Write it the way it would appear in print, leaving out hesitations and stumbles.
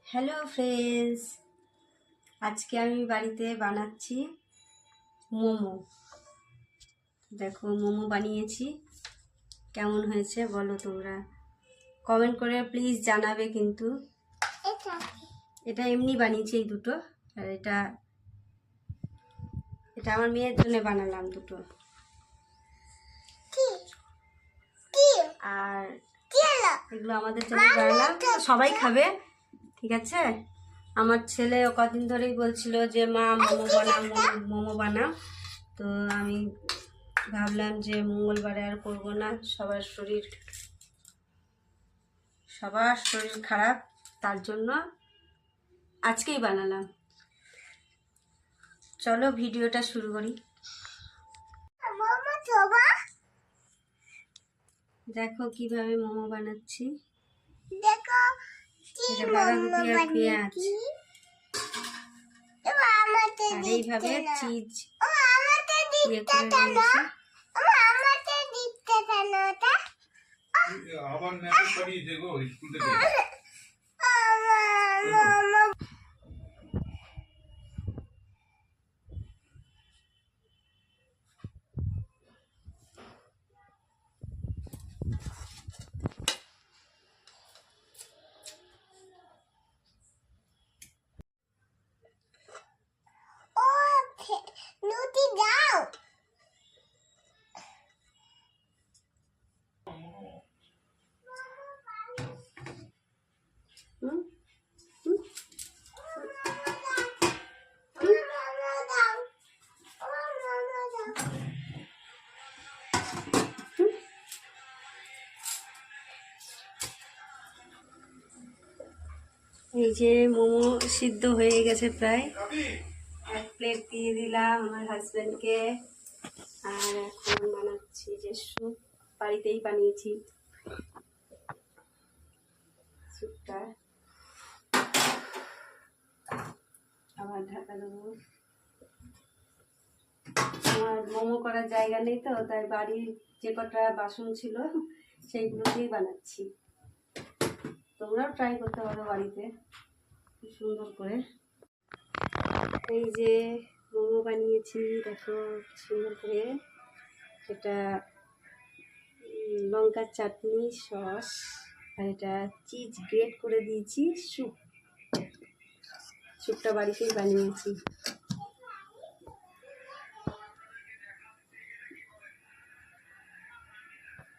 Hello friends, আজকে আমি বাড়িতে বানাচ্ছি মোমো। দেখো মোমো বানিয়েছি, কেমন হয়েছে বলো তোমরা, কমেন্ট করে প্লিজ জানাবে। কিন্তু এটা এমনি বানিয়েছি এই দুটো, আর এটা আমার মেয়ের জন্য বানালাম দুটো। আর এগুলো আমাদের জন্য বানালাম, সবাই খাবে, ঠিক আছে। আমার ছেলে কদিন ধরেই বলছিল যে মা মোমো বানাও, মোমো বানাও। তো আমি ভাবলাম যে মঙ্গলবারে আর করবো না, সবার শরীর খারাপ, তার জন্য আজকেই বানালাম। চলো ভিডিওটা শুরু করি। দেখো কিভাবে মোমো বানাচ্ছি, দেখো বাঁধাকপি আর পেঁয়াজ, আর এইভাবে চিজ ইয়ে করে দিয়েছি। আবার মেসেজ পাঠিয়েছে গো স্কুল থেকে। এই যে মোমো সিদ্ধ হয়ে গেছে প্রায়, এক প্লেট দিয়ে দিলাম আমার হাজব্যান্ডকে। আর এখন বানাচ্ছি যে স্যুপ, বাড়িতেই বানিয়েছি স্যুপটা। আবার ঢাকা দেবো, আমার মোমো করার জায়গা নেই তো, তাই বাড়ির যে কটা বাসন ছিল সেইগুলো দিয়েই বানাচ্ছি। তোমরাও ট্রাই করতে পারো বাড়িতে খুব সুন্দর করে। এই যে মোমো বানিয়েছি, দেখো সুন্দর করে। এটা লঙ্কার চাটনি, সস, আর এটা চিজ গ্রেট করে দিয়েছি। স্যুপটা বাড়িতেই বানিয়েছি।